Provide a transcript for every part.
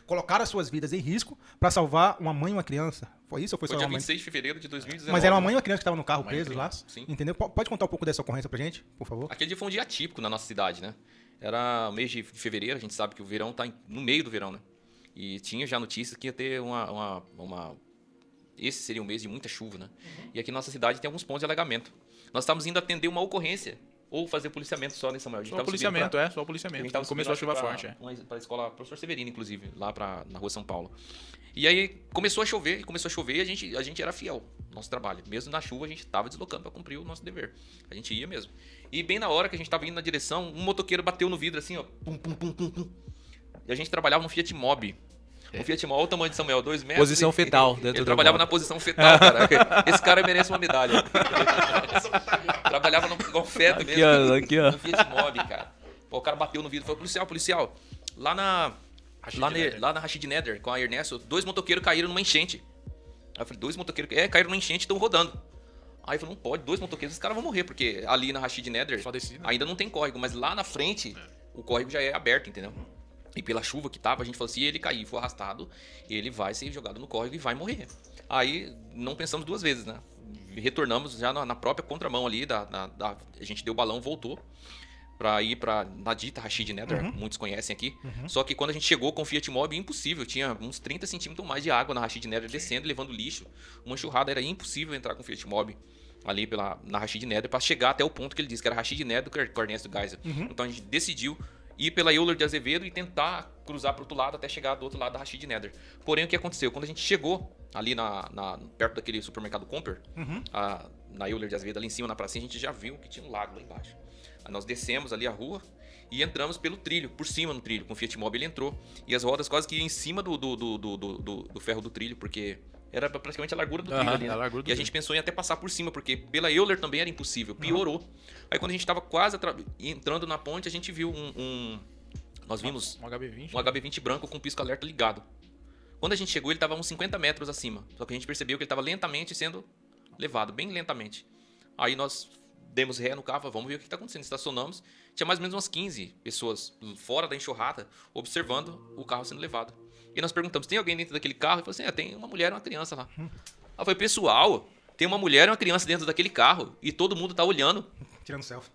colocaram as suas vidas em risco pra salvar uma mãe e uma criança. Foi isso ou foi Foi só dia uma mãe? 26 de fevereiro de 2019. Mas era uma mãe e uma criança que estavam no carro Mãe e presos lá? criança, sim. Entendeu? Pode contar um pouco dessa ocorrência pra gente, por favor? Aquele dia foi um dia atípico na nossa cidade, né? Era mês de fevereiro, a gente sabe que o verão tá no meio do verão, né? E tinha já notícias que ia ter esse seria um mês de muita chuva, né? E aqui na nossa cidade tem alguns pontos de alagamento. Nós estávamos indo atender uma ocorrência ou fazer policiamento só, né, Samuel? A gente Só tava subindo policiamento, pra- só policiamento. A gente tava Começou a subindo, chuva acho, forte, Para a escola Professor Severino, inclusive, lá na rua São Paulo. E aí começou a chover e a gente era fiel ao nosso trabalho. Mesmo na chuva, a gente estava deslocando para cumprir o nosso dever. A gente ia mesmo. E bem na hora que a gente estava indo na direção, um motoqueiro bateu no vidro assim, ó. Pum, pum, pum, pum, pum. E a gente trabalhava no Fiat Mobi. O Fiat Mobi, olha o tamanho de Samuel, 2 metros. Posição fetal dentro Ele do trabalhava Mobi. na posição fetal, cara. Esse cara merece uma medalha. Trabalhava igual feto Aqui, mesmo. ó, aqui, ó. No Fiat Mobi, cara. Pô, o cara bateu no vidro e falou, policial, lá na Rashid Nether, com a Ernesto, 2 motoqueiros caíram numa enchente. Aí eu falei, 2 motoqueiros? Caíram numa enchente e estão rodando. Aí eu falei, não pode, 2 motoqueiros, os caras vão morrer, porque ali na Rashid Nether Só desci, né? ainda não tem córrego, mas lá na frente o córrego já é aberto, entendeu? E pela chuva que tava, a gente falou, se ele cair e for arrastado, ele vai ser jogado no córrego e vai morrer. Aí não pensamos 2 vezes, né? Retornamos já na própria contramão ali, a gente deu o balão, voltou pra ir na dita Rashid Nether, muitos conhecem aqui. Só que quando a gente chegou com o Fiat Mobi, impossível, tinha uns 30 centímetros mais de água na Rashid Nether descendo, levando lixo. Uma enxurrada, era impossível entrar com o Fiat Mobi ali na Rashid Nether pra chegar até o ponto que ele disse, que era Rashid Nether com Ernesto Geisel. Então a gente decidiu ir pela Euler de Azevedo e tentar cruzar pro outro lado até chegar do outro lado da Rashid Nether. Porém, o que aconteceu? Quando a gente chegou ali perto daquele supermercado Comper, na Euler de Azevedo, ali em cima na pracinha, a gente já viu que tinha um lago lá embaixo. Aí nós descemos ali a rua e entramos pelo trilho, por cima no trilho. Com o Fiat Mobi ele entrou. E as rodas quase que iam em cima do ferro do trilho, porque era praticamente a largura do trilho ali, né? a largura do E a gente pensou em até passar por cima, porque pela Euler também era impossível, piorou. Aí quando a gente estava quase entrando na ponte, a gente viu nós vimos Um HB20. um HB20 branco com pisco-alerta ligado. Quando a gente chegou, ele estava uns 50 metros acima. Só que a gente percebeu que ele estava lentamente sendo levado, bem lentamente. Aí nós demos ré no carro, vamos ver o que está acontecendo. Estacionamos, tinha mais ou menos umas 15 pessoas fora da enxurrada, observando o carro sendo levado. E nós perguntamos, tem alguém dentro daquele carro? Ele falou assim, tem uma mulher e uma criança lá. Aí eu falei, pessoal, tem uma mulher e uma criança dentro daquele carro e todo mundo tá olhando, Tirando selfie.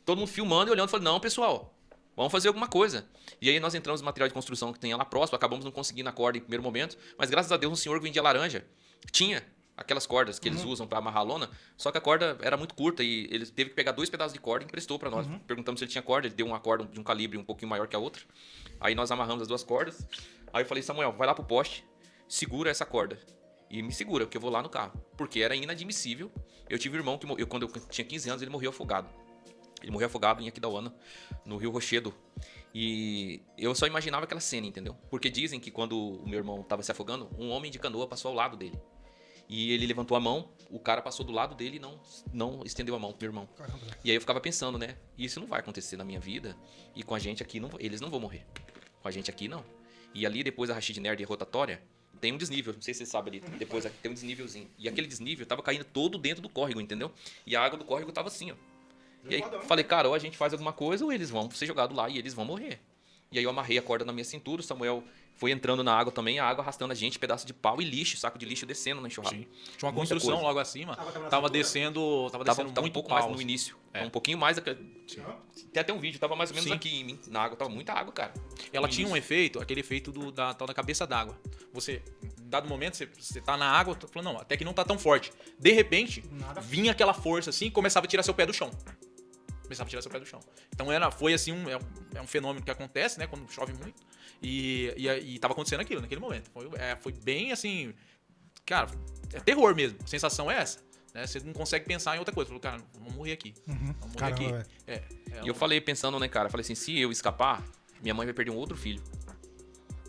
todo mundo filmando e olhando. Eu falei, não, pessoal, vamos fazer alguma coisa. E aí nós entramos no material de construção que tem lá próximo, acabamos não conseguindo a corda em primeiro momento, mas graças a Deus um senhor que vendia laranja tinha aquelas cordas que eles usam para amarrar a lona, só que a corda era muito curta e ele teve que pegar 2 pedaços de corda e emprestou para nós. Perguntamos se ele tinha corda, ele deu uma corda de um calibre um pouquinho maior que a outra. Aí nós amarramos as 2 cordas. Aí eu falei, Samuel, vai lá pro poste, segura essa corda. E me segura, porque eu vou lá no carro. Porque era inadmissível. Eu tive um irmão que quando eu tinha 15 anos, ele morreu afogado. Ele morreu afogado em Aquidauana, no Rio Rochedo. E eu só imaginava aquela cena, entendeu? Porque dizem que quando o meu irmão estava se afogando, um homem de canoa passou ao lado dele. E ele levantou a mão, o cara passou do lado dele e não estendeu a mão pro meu irmão. Caramba. E aí eu ficava pensando, né? Isso não vai acontecer na minha vida. E com a gente aqui, eles não vão morrer. Com a gente aqui, não. E ali, depois da Rashid Nether e rotatória, tem um desnível. Não sei se você sabe ali. Depois tem um desnívelzinho. E aquele desnível tava caindo todo dentro do córrego, entendeu? E a água do córrego tava assim, ó. E aí falei, cara, ou a gente faz alguma coisa ou eles vão ser jogados lá e eles vão morrer. E aí eu amarrei a corda na minha cintura, o Samuel foi entrando na água também, a água arrastando a gente, pedaço de pau e lixo, saco de lixo descendo na enxurrada. Sim. Tinha uma Muita construção coisa. logo acima, Tava na tava cintura? descendo Tava um muito pouco pau, mais no assim. início. É. Um pouquinho mais. Tem até um vídeo, tava mais ou menos Sim. aqui em mim, na água, tava muita água, cara. Ela No tinha um início. efeito, aquele efeito da tal da cabeça d'água. Você, dado momento, você tá na água, tá falando, não, até que não tá tão forte. De repente, Nada. vinha aquela força assim e começava a tirar seu pé do chão. Então foi assim, é um fenômeno que acontece, né, quando chove muito. E tava acontecendo aquilo naquele momento. Foi bem assim, cara, é terror mesmo. A sensação é essa. Né? Você não consegue pensar em outra coisa. Falou, cara, vamos morrer aqui. Vamos morrer Caramba, aqui. E eu falei pensando, né, cara, falei assim, se eu escapar, minha mãe vai perder um outro filho.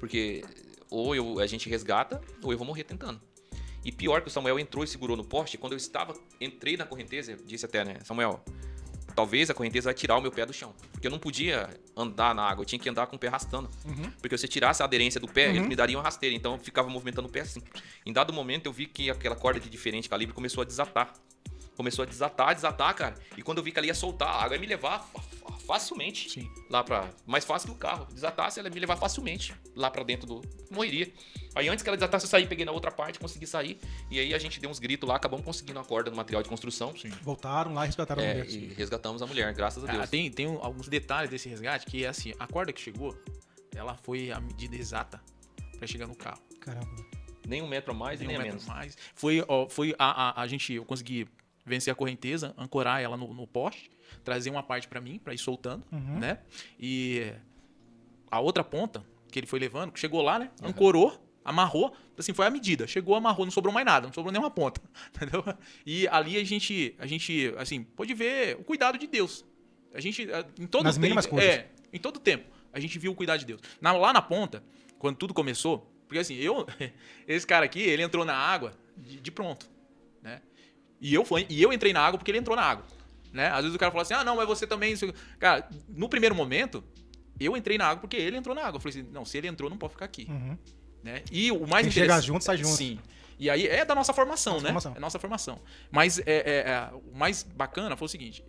Porque ou a gente resgata, ou eu vou morrer tentando. E pior que o Samuel entrou e segurou no poste, quando entrei na correnteza, eu disse até, né, Samuel, talvez a correnteza vai tirar o meu pé do chão. Porque eu não podia andar na água, eu tinha que andar com o pé arrastando. Porque se eu tirasse a aderência do pé, ele me daria uma rasteira. Então eu ficava movimentando o pé assim. Em dado momento eu vi que aquela corda de diferente calibre começou a desatar. Começou a desatar, cara. E quando eu vi que ela ia soltar, a água ia me levar facilmente. Sim. Lá pra... Mais fácil que o carro. Desatasse, ela ia me levar facilmente lá pra dentro do... Morreria. Aí antes que ela desatasse, eu saí, peguei na outra parte, consegui sair. E aí a gente deu uns gritos lá, acabamos conseguindo a corda no material de construção. Sim. Voltaram lá e resgataram a mulher. E resgatamos a mulher, graças a Deus. Tem alguns detalhes desse resgate que é assim, a corda que chegou, ela foi a medida exata pra chegar no carro. Caramba. Nem um metro a mais e nem a menos. Mais. Eu consegui vencer a correnteza, ancorar ela no poste, trazer uma parte pra mim, pra ir soltando, né? E a outra ponta que ele foi levando, chegou lá, né? Ancorou, amarrou, assim, foi a medida. Chegou, amarrou, não sobrou mais nada, não sobrou nenhuma ponta, entendeu? E ali a gente assim, pôde ver o cuidado de Deus. A gente, em todo Nas tempo, mínimas coisas. em todo tempo, a gente viu o cuidado de Deus. Lá na ponta, quando tudo começou, porque assim, esse cara aqui, ele entrou na água de pronto, né? E eu entrei na água porque ele entrou na água, né? Às vezes o cara fala assim, não, mas você também... Cara, no primeiro momento, eu entrei na água porque ele entrou na água. Eu falei assim, não, se ele entrou, não pode ficar aqui. Né? E o mais Quem interessante... chegar junto, sai junto. Sim. E aí é da nossa formação, né? Formação. É nossa formação. Mas o mais bacana foi o seguinte,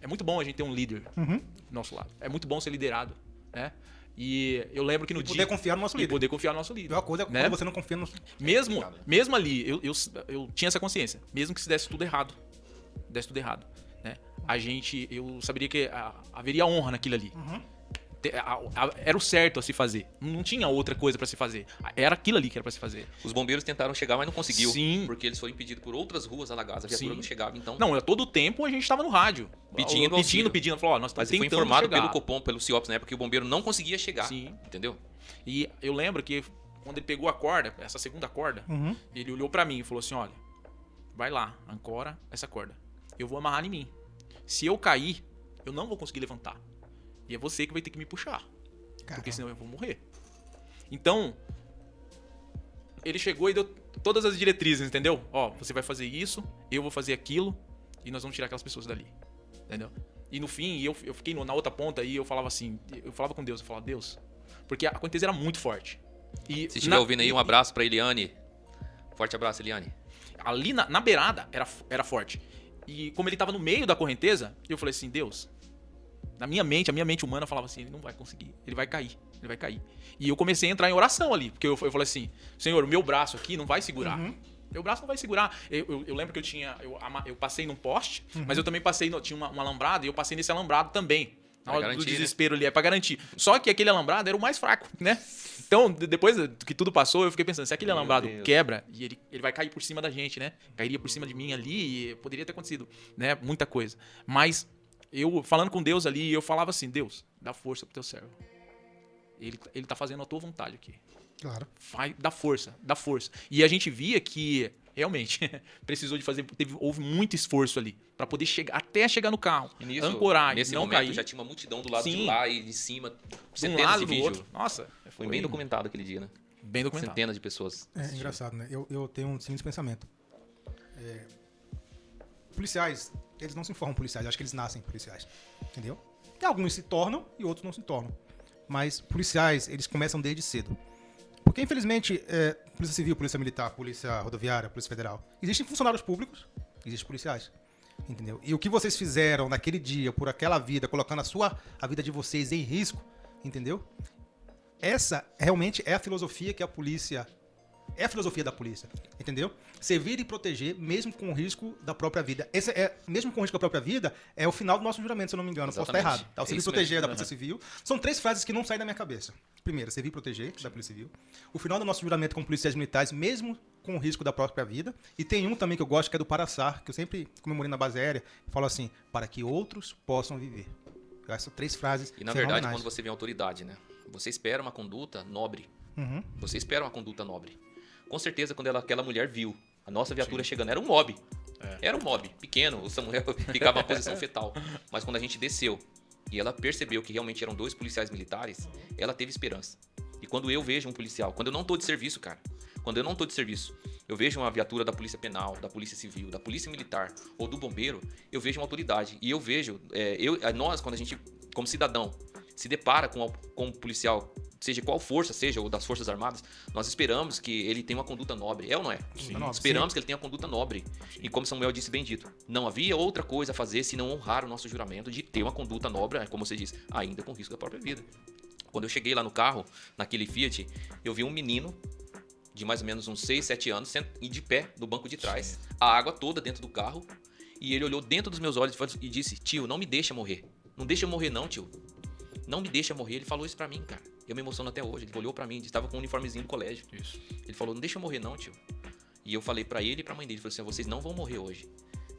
é muito bom a gente ter um líder do nosso lado. É muito bom ser liderado, né? E eu lembro que no dia... Poder confiar no nosso líder. Poder confiar no nosso A líder. pior coisa é né? quando você não confia no... Mesmo ali, eu tinha essa consciência. Mesmo que se desse tudo errado. Né? Eu saberia que haveria honra naquilo ali. Era o certo a se fazer. Não tinha outra coisa pra se fazer. Era aquilo ali que era pra se fazer. Os bombeiros tentaram chegar, mas não conseguiu. Sim. Porque eles foram impedidos por outras ruas alagadas. A viatura Sim. não chegava, então... Não, todo o tempo a gente tava no rádio. Pedindo. Falou, nós Mas estamos foi tentando informado chegar. pelo Copom, pelo CIOPS na época, que o bombeiro não conseguia chegar. Sim. Entendeu? E eu lembro que quando ele pegou a corda, essa segunda corda, ele olhou pra mim e falou assim, olha, vai lá, ancora essa corda. Eu vou amarrar em mim. Se eu cair, eu não vou conseguir levantar. E é você que vai ter que me puxar. Porque senão eu vou morrer. Então, ele chegou e deu todas as diretrizes, entendeu? Ó, você vai fazer isso, eu vou fazer aquilo, e nós vamos tirar aquelas pessoas dali. Entendeu? E no fim, eu fiquei na outra ponta e eu falava assim, eu falava com Deus, eu falava, Deus, porque a correnteza era muito forte. E Se estiver ouvindo aí, um abraço pra Eliane. Forte abraço, Eliane. Ali na beirada era forte. E como ele tava no meio da correnteza, eu falei assim, Deus, a minha mente humana falava assim, ele não vai conseguir, ele vai cair. E eu comecei a entrar em oração ali, porque eu falei assim, Senhor, o meu braço aqui não vai segurar. Meu braço não vai segurar. Eu lembro que eu passei num poste, mas eu também passei, tinha uma alambrada, e eu passei nesse alambrado também. Na hora do desespero ali, pra garantir. Só que aquele alambrado era o mais fraco, né? Então, depois que tudo passou, eu fiquei pensando, se aquele alambrado quebra, e ele vai cair por cima da gente, né? Cairia por cima de mim ali, e poderia ter acontecido, né? Muita coisa. Mas, eu falando com Deus ali, eu falava assim, Deus, dá força pro teu servo. Ele tá fazendo a tua vontade aqui. Claro. Dá força. E a gente via que, realmente, precisou de fazer... Houve muito esforço ali, pra poder até chegar no carro, ancorar nesse e não momento, cair. já tinha uma multidão do lado Sim. de lá e de cima. De um Centenas lado de do vídeos. outro. Nossa, Foi bem documentado aquele dia, né? Bem documentado. Centenas de pessoas. É engraçado, né? Eu tenho um seguinte pensamento. Policiais, eles não se formam policiais, eu acho que eles nascem policiais. Entendeu? E alguns se tornam e outros não se tornam. Mas policiais, eles começam desde cedo. Porque, infelizmente, Polícia Civil, Polícia Militar, Polícia Rodoviária, Polícia Federal, existem funcionários públicos, existem policiais. Entendeu? E o que vocês fizeram naquele dia, por aquela vida, colocando a vida de vocês em risco, entendeu? Essa realmente é a filosofia que a polícia... É a filosofia da polícia, entendeu? Servir e proteger, mesmo com o risco da própria vida. Mesmo com o risco da própria vida, é o final do nosso juramento, se eu não me engano. Posso estar errado. Tá? O servir e proteger da Polícia Civil. São 3 frases que não saem da minha cabeça. Primeiro, servir e proteger da Polícia Civil. O final do nosso juramento com policiais militares, mesmo com o risco da própria vida. E tem um também que eu gosto, que é do Paraçar, que eu sempre comemorei na base aérea. Falo assim, para que outros possam viver. Essas 3 frases E na verdade, quando você vê a autoridade, né? Você espera uma conduta nobre. Você espera uma conduta nobre. Com certeza, quando aquela mulher viu a nossa viatura chegando, era um mob. Era um mob pequeno, o Samuel ficava na posição fetal. Mas quando a gente desceu e ela percebeu que realmente eram 2 policiais militares, ela teve esperança. E quando eu vejo um policial, quando eu não tô de serviço, cara, eu vejo uma viatura da Polícia Penal, da Polícia Civil, da Polícia Militar ou do Bombeiro, eu vejo uma autoridade. E eu vejo, nós, quando a gente, como cidadão, se depara com um policial seja qual força seja, ou das Forças Armadas, nós esperamos que ele tenha uma conduta nobre. É ou não é? Sim. Esperamos que ele tenha uma conduta nobre. E como Samuel disse bem dito, não havia outra coisa a fazer se não honrar o nosso juramento de ter uma conduta nobre, como você disse, ainda com risco da própria vida. Quando eu cheguei lá no carro, naquele Fiat, eu vi um menino de mais ou menos uns 6, 7 anos, e de pé no banco de trás, a água toda dentro do carro, e ele olhou dentro dos meus olhos e disse: tio, não me deixa morrer. Não deixa eu morrer não, tio. Não me deixa morrer. Ele falou isso pra mim, cara. Eu me emociono até hoje. Ele olhou pra mim, estava com um uniformezinho do colégio. Isso. Ele falou: não deixa eu morrer não, tio. E eu falei pra ele e pra mãe dele, ele falou assim: vocês não vão morrer hoje.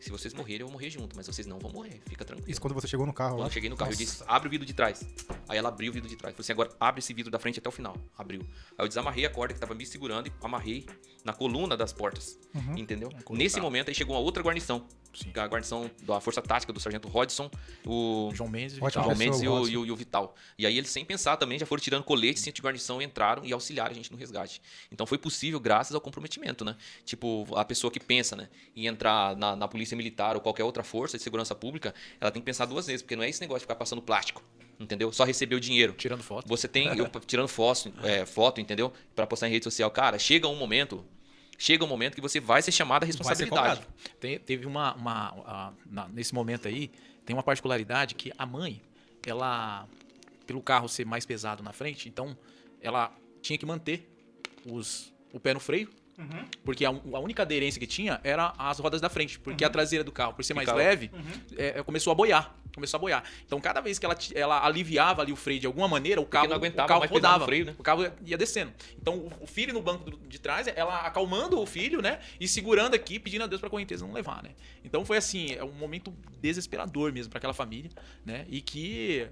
Se vocês morrerem, eu vou morrer junto, mas vocês não vão morrer, fica tranquilo. Isso quando você chegou no carro Quando lá? eu cheguei no carro, Nossa. eu disse: abre o vidro de trás. Aí ela abriu o vidro de trás. Falei assim: agora abre esse vidro da frente até o final. Abriu. Aí eu desamarrei a corda que tava me segurando e amarrei na coluna das portas. Entendeu? Nesse momento aí chegou uma outra guarnição. Sim. A guarnição da Força Tática do Sargento Rodson, o João Mendes e Ótimo. Vital. João Mendes pessoa, e o Vital. E aí eles, sem pensar também, já foram tirando colete, cinto de guarnição, entraram e auxiliaram a gente no resgate. Então foi possível graças ao comprometimento, né? Tipo, a pessoa que pensa, né, em entrar na polícia militar ou qualquer outra força de segurança pública, ela tem que pensar duas vezes, porque não é esse negócio de ficar passando plástico, entendeu? Só receber o dinheiro. Tirando foto. Você tem, tirando foto, entendeu? Pra postar em rede social. Cara, chega um momento que você vai ser chamado à Vai ser responsabilidade. cobrado. Teve nesse momento aí, tem uma particularidade que a mãe, ela, pelo carro ser mais pesado na frente, então ela tinha que manter o pé no freio, porque a única aderência que tinha era as rodas da frente, porque a traseira do carro, por ser mais Ficava. leve, começou a boiar. Então, cada vez que ela aliviava ali o freio de alguma maneira, o carro, não aguentava o carro mais pesar no rodava, freio, né? o carro ia descendo. Então, o filho no banco de trás, ela acalmando o filho, né? E segurando aqui, pedindo a Deus pra correnteza não levar, né? Então, foi assim, um momento desesperador mesmo pra aquela família, né? E que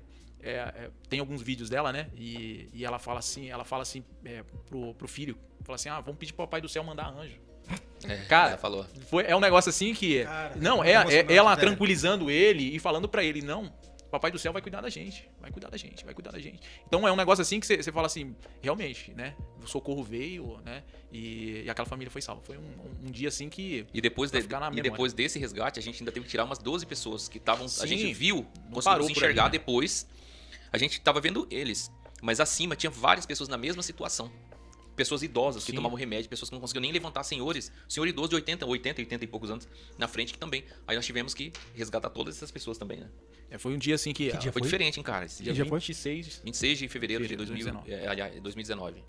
tem alguns vídeos dela, né? E ela fala assim pro filho, fala assim: vamos pedir pro Papai do Céu mandar anjo. Cara, Ela falou. é um negócio assim que... Cara, não, é emocionante, ela velho. tranquilizando ele e falando pra ele: não, Papai do Céu vai cuidar da gente, vai cuidar da gente, vai cuidar da gente. Então é um negócio assim que você fala assim, realmente, né? O socorro veio, né? E aquela família foi salva. Foi um dia assim que... E depois, vai ficar na memória. depois desse resgate, a gente ainda teve que tirar umas 12 pessoas que estavam. A Sim, gente viu, não conseguimos parou por enxergar ali, né? depois. A gente tava vendo eles. Mas acima tinha várias pessoas na mesma situação. Pessoas idosas que Sim. tomavam remédio, pessoas que não conseguiam nem levantar, senhores idosos de 80 e poucos anos na frente que também. Aí nós tivemos que resgatar todas essas pessoas também, né? Foi um dia assim que... Que dia Foi foi? diferente, hein, cara? Esse dia dia 26... 26 de fevereiro de 2019. 2019.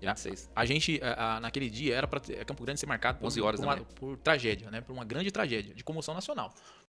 26. A gente, naquele dia, era para Campo Grande ser marcado 11 horas da manhã. por tragédia, né? Por uma grande tragédia de comoção nacional.